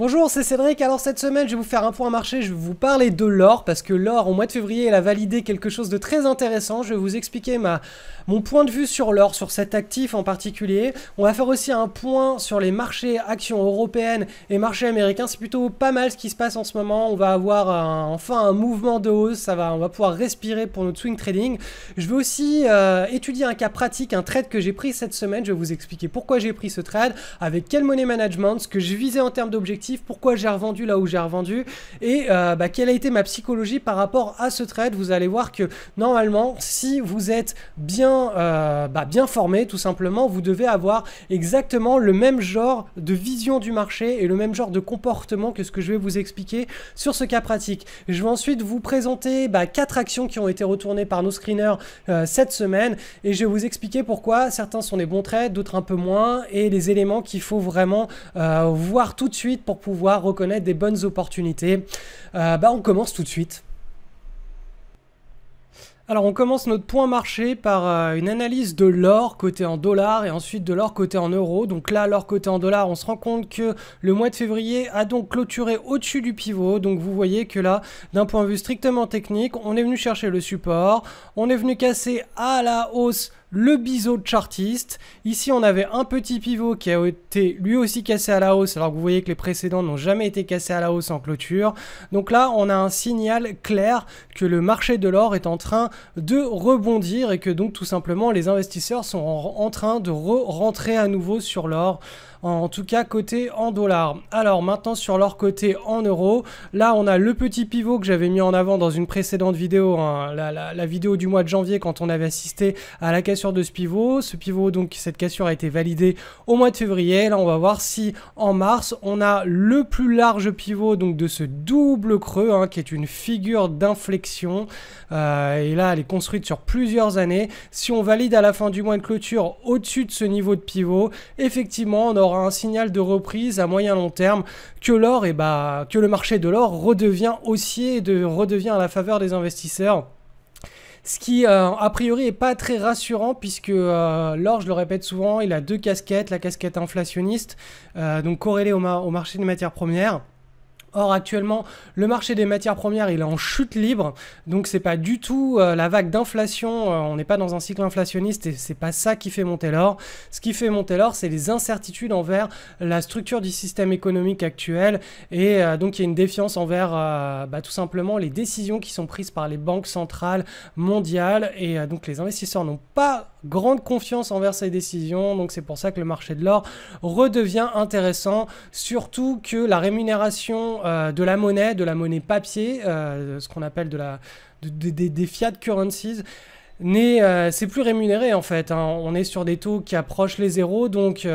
Bonjour, c'est Cédric. Alors cette semaine, je vais vous faire un point marché, je vais vous parler de l'or parce que l'or au mois de février, il a validé quelque chose de très intéressant. Je vais vous expliquer mon point de vue sur l'or, sur cet actif en particulier. On va faire aussi un point sur les marchés actions européennes et marchés américains. C'est plutôt pas mal ce qui se passe en ce moment. On va avoir enfin un mouvement de hausse, on va pouvoir respirer pour notre swing trading. Je vais aussi étudier un cas pratique, un trade que j'ai pris cette semaine. Je vais vous expliquer pourquoi j'ai pris ce trade, avec quel money management, ce que je visais en termes d'objectifs, pourquoi j'ai revendu là où j'ai revendu et quelle a été ma psychologie par rapport à ce trade. Vous allez voir que normalement, si vous êtes bien formé, tout simplement, vous devez avoir exactement le même genre de vision du marché et le même genre de comportement que ce que je vais vous expliquer sur ce cas pratique. Je vais ensuite vous présenter 4 actions qui ont été retournées par nos screeners cette semaine et je vais vous expliquer pourquoi certains sont des bons trades, d'autres un peu moins, et les éléments qu'il faut vraiment voir tout de suite pour pouvoir reconnaître des bonnes opportunités. On commence tout de suite. Alors on commence notre point marché par une analyse de l'or coté en dollars et ensuite de l'or coté en euros. Donc là, l'or coté en dollars, on se rend compte que le mois de février a donc clôturé au-dessus du pivot. Donc vous voyez que là, d'un point de vue strictement technique, on est venu chercher le support, on est venu casser à la hausse le biseau chartiste. Ici, on avait un petit pivot qui a été lui aussi cassé à la hausse, alors que vous voyez que les précédents n'ont jamais été cassés à la hausse en clôture. Donc là, on a un signal clair que le marché de l'or est en train de rebondir et que donc tout simplement les investisseurs sont en train de rentrer à nouveau sur l'or. En tout cas côté en dollars. Alors maintenant sur l'or côté en euros, là on a le petit pivot que j'avais mis en avant dans une précédente vidéo, hein, la vidéo du mois de janvier quand on avait assisté à la cassure de ce pivot. Ce pivot, donc cette cassure a été validée au mois de février. Là on va voir si en mars on a le plus large pivot donc de ce double creux, hein, qui est une figure d'inflexion et là elle est construite sur plusieurs années. Si on valide à la fin du mois de clôture au-dessus de ce niveau de pivot, effectivement on aura un signal de reprise à moyen long terme que l'or que le marché de l'or redevient haussier et redevient à la faveur des investisseurs. Ce qui, a priori, n'est pas très rassurant puisque l'or, je le répète souvent, il a deux casquettes. La casquette inflationniste, donc corrélée au marché des matières premières. Or actuellement le marché des matières premières il est en chute libre, donc c'est pas du tout la vague d'inflation, on n'est pas dans un cycle inflationniste et c'est pas ça qui fait monter l'or. Ce qui fait monter l'or, c'est les incertitudes envers la structure du système économique actuel et donc il y a une défiance envers tout simplement les décisions qui sont prises par les banques centrales mondiales et donc les investisseurs n'ont pas grande confiance envers ces décisions, donc c'est pour ça que le marché de l'or redevient intéressant, surtout que la rémunération de la monnaie papier, ce qu'on appelle des fiat currencies, c'est plus rémunéré en fait, hein. On est sur des taux qui approchent les zéros, donc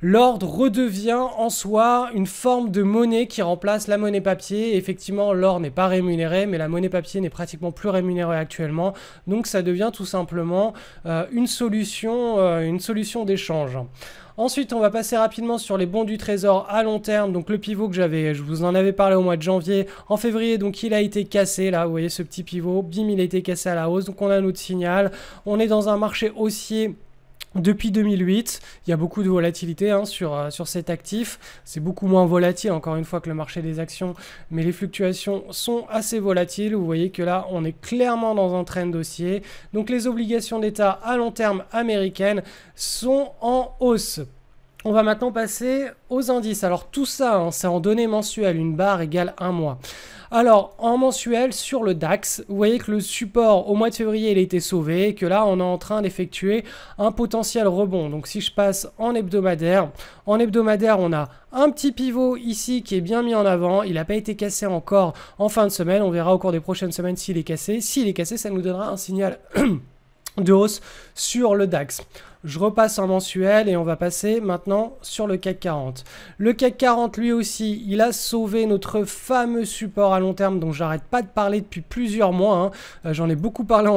l'or redevient en soi une forme de monnaie qui remplace la monnaie papier. Effectivement, l'or n'est pas rémunéré, mais la monnaie papier n'est pratiquement plus rémunérée actuellement. Donc ça devient tout simplement une solution d'échange. Ensuite, on va passer rapidement sur les bons du trésor à long terme. Donc le pivot que je vous en avais parlé au mois de janvier. En février, donc il a été cassé. Là, vous voyez ce petit pivot, bim, il a été cassé à la hausse. Donc on a notre signal. On est dans un marché haussier depuis 2008, il y a beaucoup de volatilité, hein, sur cet actif. C'est beaucoup moins volatile, encore une fois, que le marché des actions, mais les fluctuations sont assez volatiles. Vous voyez que là, on est clairement dans un trend haussier. Donc les obligations d'État à long terme américaines sont en hausse. On va maintenant passer aux indices. Alors tout ça, hein, c'est en données mensuelles, une barre égale 1 mois. Alors en mensuel sur le DAX, vous voyez que le support au mois de février il a été sauvé et que là on est en train d'effectuer un potentiel rebond. Donc si je passe en hebdomadaire on a un petit pivot ici qui est bien mis en avant. Il n'a pas été cassé encore en fin de semaine. On verra au cours des prochaines semaines s'il est cassé. S'il est cassé, ça nous donnera un signal de hausse sur le DAX. Je repasse en mensuel et on va passer maintenant sur le CAC 40. Le CAC 40 lui aussi, il a sauvé notre fameux support à long terme dont j'arrête pas de parler depuis plusieurs mois, hein. J'en ai beaucoup parlé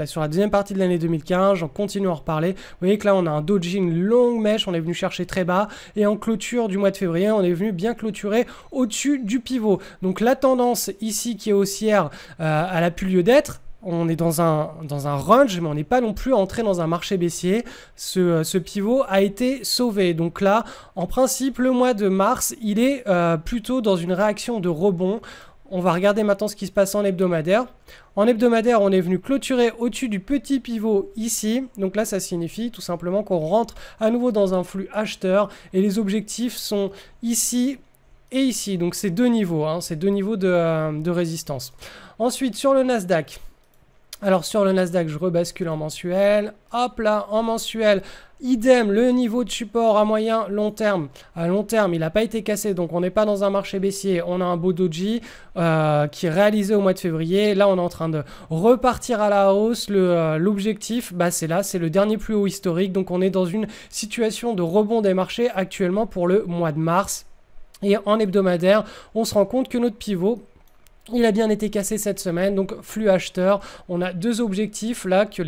sur la deuxième partie de l'année 2015, j'en continue à en reparler. Vous voyez que là on a un doji, une longue mèche, on est venu chercher très bas et en clôture du mois de février, on est venu bien clôturer au-dessus du pivot. Donc la tendance ici qui est haussière, elle a plus lieu d'être. on est dans un range, mais on n'est pas non plus entré dans un marché baissier. Ce pivot a été sauvé. Donc là, en principe, le mois de mars, il est plutôt dans une réaction de rebond. On va regarder maintenant ce qui se passe en hebdomadaire. En hebdomadaire, on est venu clôturer au-dessus du petit pivot ici. Donc là, ça signifie tout simplement qu'on rentre à nouveau dans un flux acheteur. Et les objectifs sont ici et ici. Donc c'est deux niveaux, hein, c'est deux niveaux de résistance. Ensuite, sur le Nasdaq. Alors sur le Nasdaq, je rebascule en mensuel. Hop là, en mensuel. Idem, le niveau de support à moyen, long terme. À long terme, il n'a pas été cassé, donc on n'est pas dans un marché baissier. On a un beau doji qui est réalisé au mois de février. Là, on est en train de repartir à la hausse. L'objectif, bah, c'est là, c'est le dernier plus haut historique. Donc on est dans une situation de rebond des marchés actuellement pour le mois de mars. Et en hebdomadaire, on se rend compte que notre pivot, il a bien été cassé cette semaine, donc flux acheteur. On a deux objectifs là que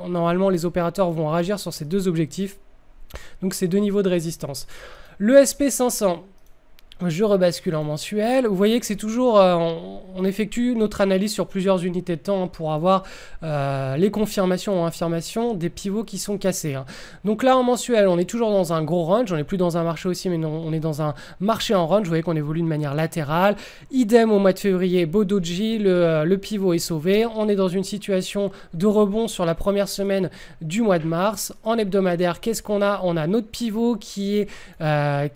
normalement les opérateurs vont réagir sur ces deux objectifs. Donc c'est deux niveaux de résistance. Le SP500. Je rebascule en mensuel. Vous voyez que c'est toujours, on effectue notre analyse sur plusieurs unités de temps pour avoir les confirmations ou affirmations des pivots qui sont cassés. Hein. Donc là, en mensuel, on est toujours dans un gros range. On n'est plus dans un marché aussi, mais non, on est dans un marché en range. Vous voyez qu'on évolue de manière latérale. Idem au mois de février, beau doji, le pivot est sauvé. On est dans une situation de rebond sur la première semaine du mois de mars. En hebdomadaire, qu'est-ce qu'on a? On a notre pivot qui a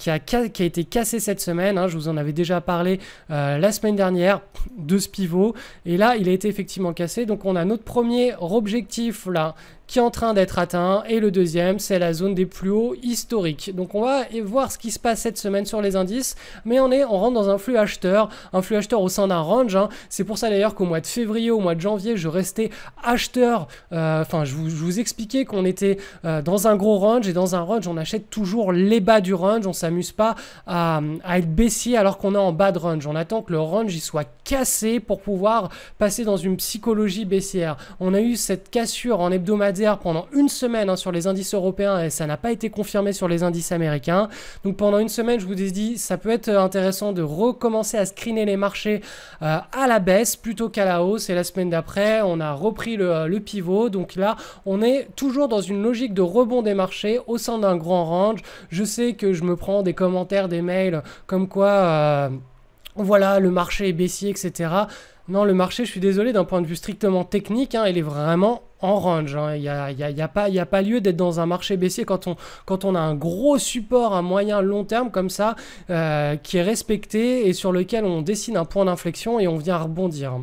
été cassé cette semaine. Hein, je vous en avais déjà parlé la semaine dernière de ce pivot et là il a été effectivement cassé, donc on a notre premier objectif là qui est en train d'être atteint et le deuxième c'est la zone des plus hauts historiques. Donc on va voir ce qui se passe cette semaine sur les indices, mais on rentre dans un flux acheteur au sein d'un range. Hein. C'est pour ça d'ailleurs qu'au mois de février, au mois de janvier, je restais acheteur. Enfin, je vous expliquais qu'on était dans un gros range et dans un range on achète toujours les bas du range. On s'amuse pas à être baissier alors qu'on est en bas de range. On attend que le range il soit cassé pour pouvoir passer dans une psychologie baissière. On a eu cette cassure en hebdomadaire pendant une semaine hein, sur les indices européens et ça n'a pas été confirmé sur les indices américains. Donc pendant une semaine, je vous ai dit, ça peut être intéressant de recommencer à screener les marchés à la baisse plutôt qu'à la hausse. Et la semaine d'après, on a repris le pivot. Donc là, on est toujours dans une logique de rebond des marchés au sein d'un grand range. Je sais que je me prends des commentaires, des mails comme quoi... voilà, le marché est baissier, etc. Non, le marché, je suis désolé, d'un point de vue strictement technique, hein, il est vraiment en range. Hein. Il n'y a pas lieu d'être dans un marché baissier quand on a un gros support à moyen long terme comme ça, qui est respecté et sur lequel on dessine un point d'inflexion et on vient rebondir.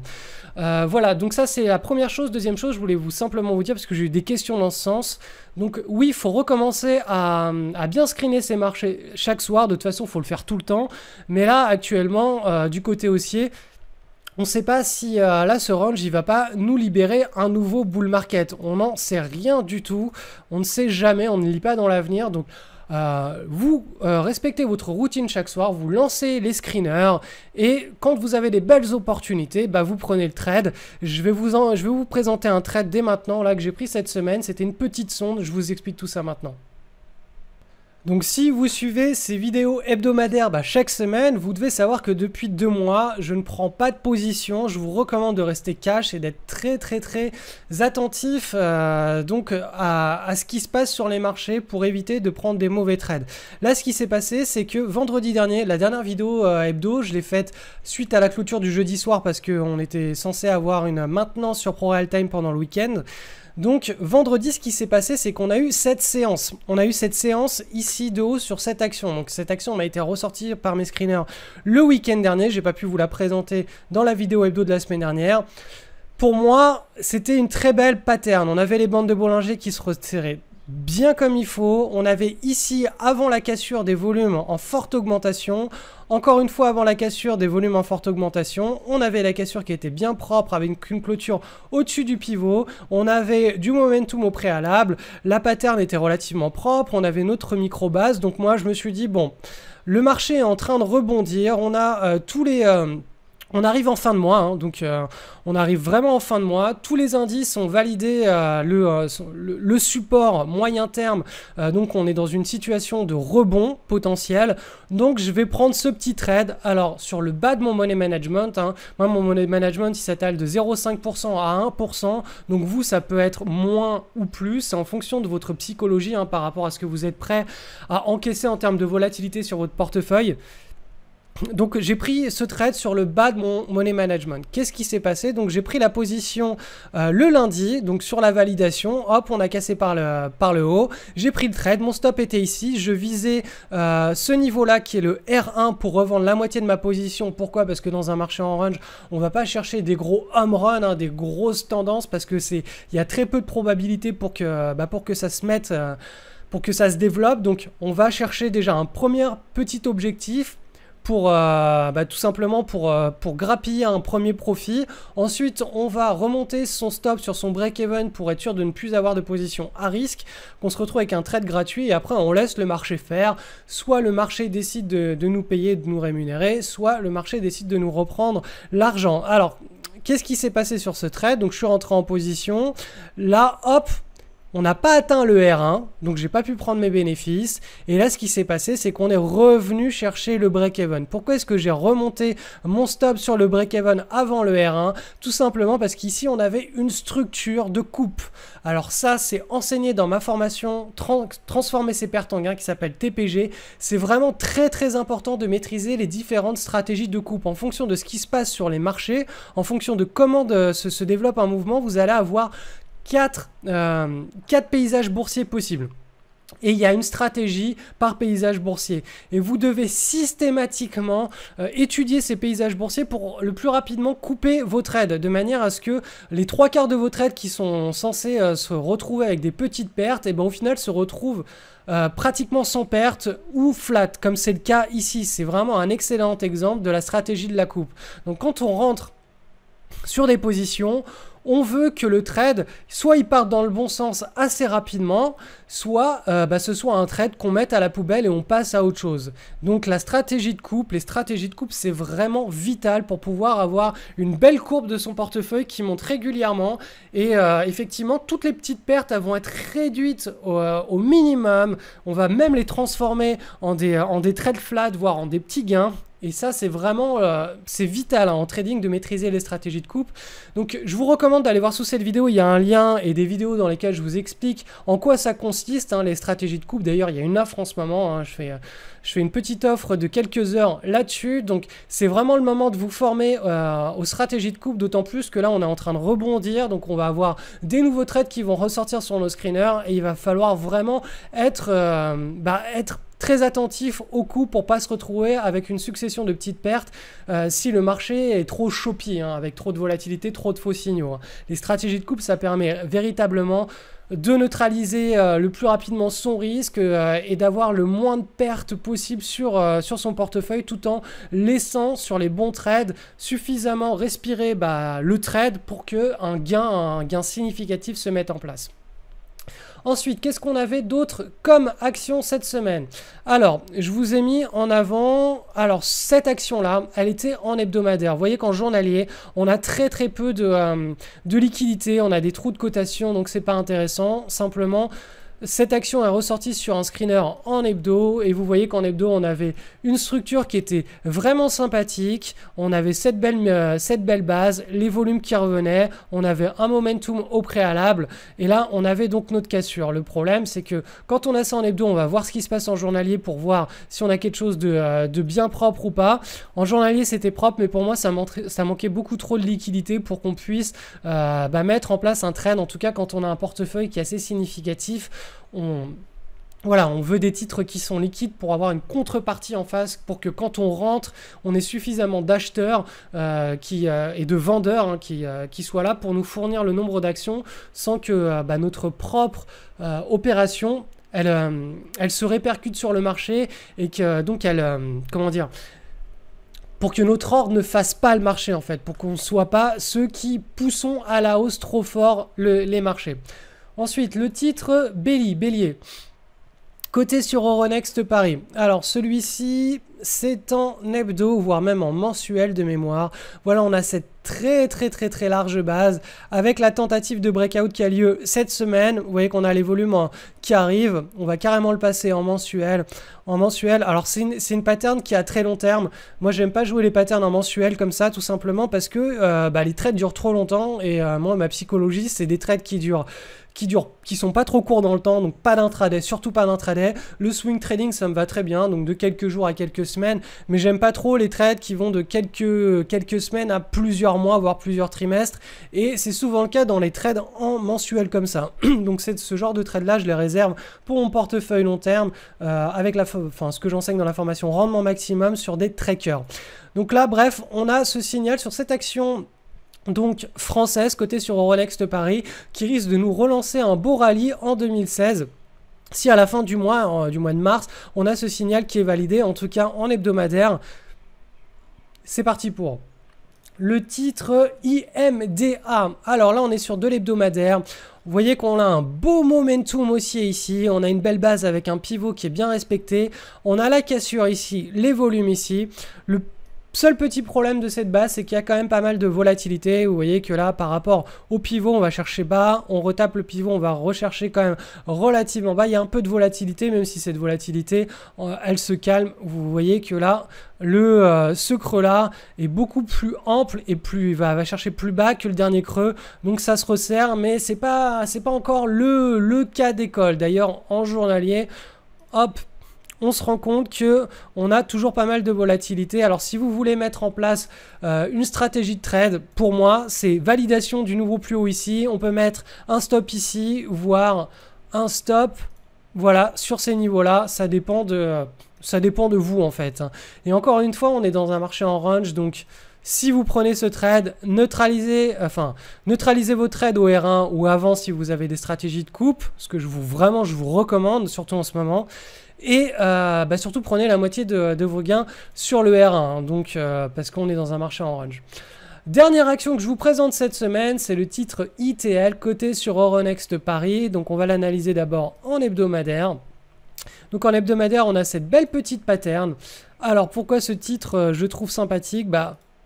Voilà, donc ça c'est la première chose. Deuxième chose, je voulais simplement vous dire, parce que j'ai eu des questions dans ce sens. Donc oui, il faut recommencer à bien screener ces marchés chaque soir. De toute façon, il faut le faire tout le temps. Mais là, actuellement, du côté haussier, on ne sait pas si là, ce range, il va pas nous libérer un nouveau bull market. On n'en sait rien du tout. On ne sait jamais, on ne lit pas dans l'avenir. Donc, vous respectez votre routine chaque soir, vous lancez les screeners et quand vous avez des belles opportunités, bah, vous prenez le trade. Je vais vous présenter un trade dès maintenant là que j'ai pris cette semaine. C'était une petite sonde, je vous explique tout ça maintenant. Donc si vous suivez ces vidéos hebdomadaires chaque semaine, vous devez savoir que depuis 2 mois, je ne prends pas de position. Je vous recommande de rester cash et d'être très attentif donc à ce qui se passe sur les marchés pour éviter de prendre des mauvais trades. Là, ce qui s'est passé, c'est que vendredi dernier, la dernière vidéo hebdo, je l'ai faite suite à la clôture du jeudi soir parce qu'on était censé avoir une maintenance sur ProRealTime pendant le week-end. Donc vendredi, ce qui s'est passé, c'est qu'on a eu cette séance. On a eu cette séance ici de haut sur cette action. Donc cette action m'a été ressortie par mes screeners le week-end dernier. J'ai pas pu vous la présenter dans la vidéo hebdo de la semaine dernière. Pour moi, c'était une très belle pattern. On avait les bandes de Bollinger qui se resserraient bien comme il faut. On avait ici, avant la cassure, des volumes en forte augmentation. Encore une fois, avant la cassure, des volumes en forte augmentation. On avait la cassure qui était bien propre avec une clôture au-dessus du pivot. On avait du momentum au préalable. La pattern était relativement propre. On avait notre micro-base. Donc moi, je me suis dit, bon, le marché est en train de rebondir. On a tous les On arrive en fin de mois, hein, donc on arrive vraiment en fin de mois. Tous les indices ont validé le support moyen terme, donc on est dans une situation de rebond potentiel. Donc je vais prendre ce petit trade. Alors sur le bas de mon money management, hein, moi mon money management il s'étale de 0,5% à 1%. Donc vous ça peut être moins ou plus, c'est en fonction de votre psychologie hein, par rapport à ce que vous êtes prêt à encaisser en termes de volatilité sur votre portefeuille. Donc j'ai pris ce trade sur le bas de mon money management. Qu'est-ce qui s'est passé? Donc j'ai pris la position le lundi, donc sur la validation, hop, on a cassé par le haut. J'ai pris le trade, mon stop était ici, je visais ce niveau-là qui est le R1 pour revendre la moitié de ma position. Pourquoi? Parce que dans un marché en range, on va pas chercher des gros home run, hein, des grosses tendances, parce que il y a très peu de probabilité pour que ça se mette, pour que ça se développe. Donc on va chercher déjà un premier petit objectif pour tout simplement pour grappiller un premier profit. Ensuite on va remonter son stop sur son break-even pour être sûr de ne plus avoir de position à risque, qu'on se retrouve avec un trade gratuit et après on laisse le marché faire. Soit le marché décide de nous payer, de nous rémunérer, soit le marché décide de nous reprendre l'argent. Alors qu'est-ce qui s'est passé sur ce trade? Donc je suis rentré en position, là hop, on n'a pas atteint le R1, donc j'ai pas pu prendre mes bénéfices. Et là, ce qui s'est passé, c'est qu'on est revenu chercher le break-even. Pourquoi est-ce que j'ai remonté mon stop sur le break-even avant le R1? Tout simplement parce qu'ici, on avait une structure de coupe. Alors ça, c'est enseigné dans ma formation Transformer ses pertes en gains qui s'appelle TPG. C'est vraiment très très important de maîtriser les différentes stratégies de coupe. En fonction de ce qui se passe sur les marchés, en fonction de comment se développe un mouvement, vous allez avoir 4 paysages boursiers possibles. Et il y a une stratégie par paysage boursier. Et vous devez systématiquement étudier ces paysages boursiers pour le plus rapidement couper vos trades. De manière à ce que les 3/4 de vos trades qui sont censés se retrouver avec des petites pertes, et ben au final se retrouvent pratiquement sans perte ou flat, comme c'est le cas ici. C'est vraiment un excellent exemple de la stratégie de la coupe. Donc quand on rentre sur des positions, on veut que le trade, soit il parte dans le bon sens assez rapidement, soit ce soit un trade qu'on mette à la poubelle et on passe à autre chose. Donc la stratégie de coupe, les stratégies de coupe, c'est vraiment vital pour pouvoir avoir une belle courbe de son portefeuille qui monte régulièrement. Et effectivement, toutes les petites pertes elles vont être réduites au minimum. On va même les transformer en des trades flat, voire en des petits gains. Et ça, c'est vraiment c'est vital hein, en trading de maîtriser les stratégies de coupe. Donc, je vous recommande d'aller voir sous cette vidéo. Il y a un lien et des vidéos dans lesquelles je vous explique en quoi ça consiste, hein, les stratégies de coupe. D'ailleurs, il y a une offre en ce moment. Hein, je fais une petite offre de quelques heures là-dessus. Donc, c'est vraiment le moment de vous former aux stratégies de coupe. D'autant plus que là, on est en train de rebondir. Donc, on va avoir des nouveaux trades qui vont ressortir sur nos screeners. Et il va falloir vraiment être très attentif au coup pour pas se retrouver avec une succession de petites pertes si le marché est trop choppy, hein, avec trop de volatilité, trop de faux signaux. Hein. Les stratégies de coupe, ça permet véritablement de neutraliser le plus rapidement son risque et d'avoir le moins de pertes possible sur son portefeuille tout en laissant sur les bons trades suffisamment respirer le trade pour qu'un gain significatif se mette en place. Ensuite, qu'est-ce qu'on avait d'autre comme action cette semaine? Alors, je vous ai mis en avant, alors cette action-là, elle était en hebdomadaire. Vous voyez qu'en journalier, on a très peu de liquidité, on a des trous de cotation, donc c'est pas intéressant. Simplement, cette action est ressortie sur un screener en hebdo et vous voyez qu'en hebdo on avait une structure qui était vraiment sympathique, on avait cette belle base, les volumes qui revenaient, on avait un momentum au préalable et là on avait donc notre cassure. Le problème c'est que quand on a ça en hebdo, on va voir ce qui se passe en journalier pour voir si on a quelque chose de bien propre ou pas. En journalier c'était propre mais pour moi ça manquait beaucoup trop de liquidité pour qu'on puisse mettre en place un trade, en tout cas quand on a un portefeuille qui est assez significatif. On veut des titres qui sont liquides pour avoir une contrepartie en face pour que quand on rentre, on ait suffisamment d'acheteurs et de vendeurs hein, qui soient là pour nous fournir le nombre d'actions sans que notre propre opération elle se répercute sur le marché et que donc pour que notre ordre ne fasse pas le marché en fait, pour qu'on ne soit pas ceux qui poussons à la hausse trop fort les marchés. Ensuite, le titre Bélier. Côté sur Euronext Paris. Alors celui-ci, c'est en hebdo, voire même en mensuel de mémoire. Voilà, on a cette très large base avec la tentative de breakout qui a lieu cette semaine. Vous voyez qu'on a les volumes qui arrivent. On va carrément le passer en mensuel. Alors c'est une pattern qui a très long terme. Moi, j'aime pas jouer les patterns en mensuel comme ça, tout simplement parce que les trades durent trop longtemps et moi, ma psychologie, c'est des trades qui sont pas trop courts dans le temps, donc pas d'intraday, surtout pas d'intraday. Le swing trading, ça me va très bien, donc de quelques jours à quelques semaines, mais j'aime pas trop les trades qui vont de quelques semaines à plusieurs mois, voire plusieurs trimestres, et c'est souvent le cas dans les trades en mensuel comme ça. Donc ce genre de trade là, je les réserve pour mon portefeuille long terme, avec ce que j'enseigne dans la formation rendement maximum sur des trackers. Donc là, bref, on a ce signal sur cette action donc française cotée sur Euronext Paris qui risque de nous relancer un beau rallye en 2016 si à la fin du mois de mars on a ce signal qui est validé, en tout cas en hebdomadaire. C'est parti pour le titre IMDA. Alors là on est sur de l'hebdomadaire. Vous voyez qu'on a un beau momentum haussier ici, on a une belle base avec un pivot qui est bien respecté, on a la cassure ici, les volumes ici. Le seul petit problème de cette base, c'est qu'il y a quand même pas mal de volatilité. Vous voyez que là, par rapport au pivot, on va chercher bas, on retape le pivot, on va rechercher quand même relativement bas. Il y a un peu de volatilité, même si cette volatilité, elle se calme. Vous voyez que là, ce creux-là est beaucoup plus ample et va chercher plus bas que le dernier creux. Donc ça se resserre, mais c'est pas encore le cas d'école. D'ailleurs, en journalier, hop, on se rend compte que on a toujours pas mal de volatilité. Alors si vous voulez mettre en place une stratégie de trade, pour moi, c'est validation du nouveau plus haut ici. On peut mettre un stop ici, voire un stop, voilà, sur ces niveaux-là. Ça dépend de vous en fait. Et encore une fois, on est dans un marché en range, donc si vous prenez ce trade, neutralisez vos trades au R1 ou avant si vous avez des stratégies de coupe, ce que je vous recommande, surtout en ce moment. Et surtout prenez la moitié de vos gains sur le R1, hein, donc parce qu'on est dans un marché en range. Dernière action que je vous présente cette semaine, c'est le titre ITL coté sur Euronext Paris. Donc on va l'analyser d'abord en hebdomadaire. Donc en hebdomadaire, on a cette belle petite pattern. Alors pourquoi ce titre je trouve sympathique?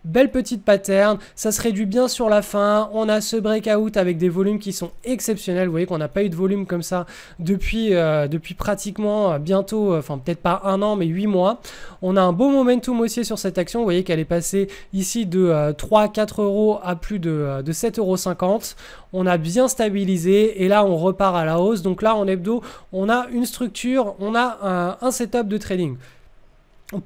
Belle petite pattern, ça se réduit bien sur la fin, on a ce breakout avec des volumes qui sont exceptionnels. Vous voyez qu'on n'a pas eu de volume comme ça depuis pratiquement bientôt, peut-être pas un an mais 8 mois. On a un beau momentum haussier sur cette action, vous voyez qu'elle est passée ici de 3-4 euros à plus de 7,50 euros. On a bien stabilisé et là on repart à la hausse. Donc là en hebdo, on a une structure, on a un setup de trading.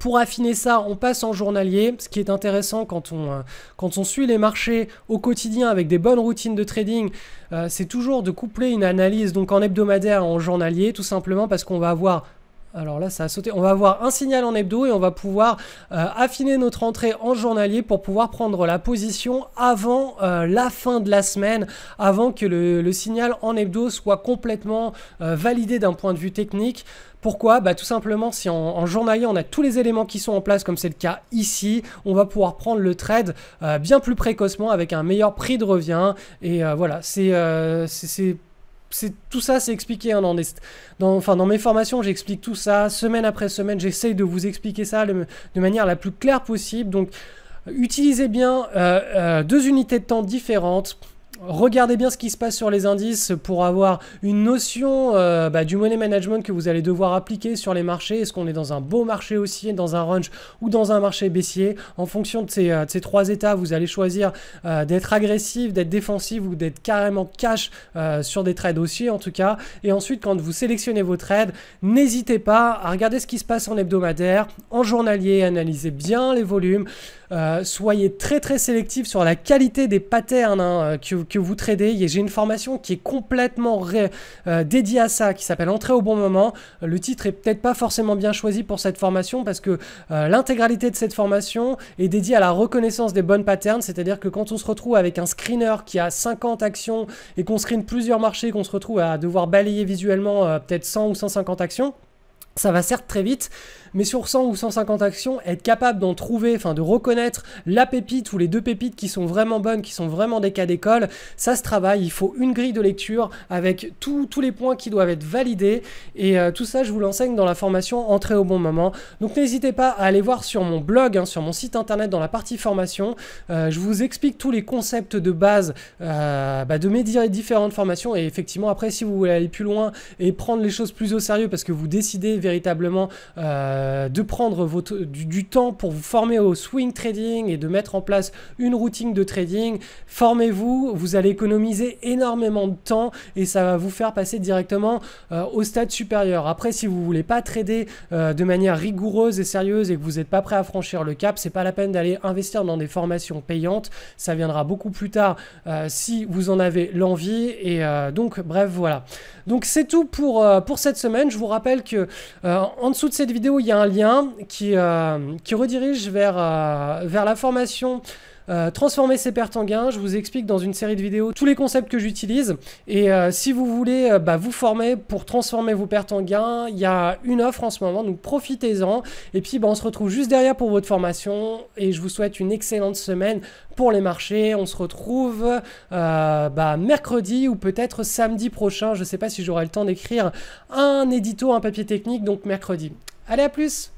Pour affiner ça, on passe en journalier, ce qui est intéressant quand on suit les marchés au quotidien avec des bonnes routines de trading, c'est toujours de coupler une analyse donc en hebdomadaire en journalier, tout simplement parce qu'on va avoir... Alors là, ça a sauté. On va avoir un signal en hebdo et on va pouvoir affiner notre entrée en journalier pour pouvoir prendre la position avant la fin de la semaine, avant que le signal en hebdo soit complètement validé d'un point de vue technique. Pourquoi? Tout simplement, si en journalier, on a tous les éléments qui sont en place, comme c'est le cas ici, on va pouvoir prendre le trade bien plus précocement avec un meilleur prix de revient. Et voilà, tout ça, c'est expliqué hein, dans mes formations, j'explique tout ça semaine après semaine, j'essaye de vous expliquer ça de manière la plus claire possible. Donc utilisez bien deux unités de temps différentes. Regardez bien ce qui se passe sur les indices pour avoir une notion du money management que vous allez devoir appliquer sur les marchés. Est-ce qu'on est dans un beau marché haussier, dans un range ou dans un marché baissier? En fonction de ces trois états, vous allez choisir d'être agressif, d'être défensif ou d'être carrément cash sur des trades haussiers en tout cas. Et ensuite, quand vous sélectionnez vos trades, n'hésitez pas à regarder ce qui se passe en hebdomadaire, en journalier, analysez bien les volumes. Soyez très sélectif sur la qualité des patterns hein, que vous tradez. J'ai une formation qui est complètement dédiée à ça, qui s'appelle Entrer au bon moment. Le titre est peut-être pas forcément bien choisi pour cette formation parce que l'intégralité de cette formation est dédiée à la reconnaissance des bonnes patterns, c'est-à-dire que quand on se retrouve avec un screener qui a 50 actions et qu'on screen plusieurs marchés, qu'on se retrouve à devoir balayer visuellement peut-être 100 ou 150 actions, Ça va certes très vite, mais sur 100 ou 150 actions, être capable d'en trouver, enfin de reconnaître la pépite ou les deux pépites qui sont vraiment bonnes, qui sont vraiment des cas d'école, ça se travaille. Il faut une grille de lecture avec tous les points qui doivent être validés. Et tout ça, je vous l'enseigne dans la formation Entrée au bon moment. Donc n'hésitez pas à aller voir sur mon blog, hein, sur mon site internet dans la partie formation. Je vous explique tous les concepts de base de mes différentes formations. Et effectivement, après, si vous voulez aller plus loin et prendre les choses plus au sérieux parce que vous décidez véritablement de prendre du temps pour vous former au swing trading et de mettre en place une routine de trading, formez-vous, vous allez économiser énormément de temps et ça va vous faire passer directement au stade supérieur. Après, si vous voulez pas trader de manière rigoureuse et sérieuse et que vous n'êtes pas prêt à franchir le cap, c'est pas la peine d'aller investir dans des formations payantes, ça viendra beaucoup plus tard si vous en avez l'envie. Et donc bref, voilà. Donc c'est tout pour cette semaine. Je vous rappelle que en dessous de cette vidéo, il y a un lien qui redirige vers la formation transformer ses pertes en gains. Je vous explique dans une série de vidéos tous les concepts que j'utilise. Et si vous voulez vous former pour transformer vos pertes en gains, il y a une offre en ce moment, donc profitez-en. Et puis on se retrouve juste derrière pour votre formation. Et je vous souhaite une excellente semaine pour les marchés. On se retrouve mercredi ou peut-être samedi prochain. Je ne sais pas si j'aurai le temps d'écrire un édito, un papier technique, donc mercredi. Allez, à plus!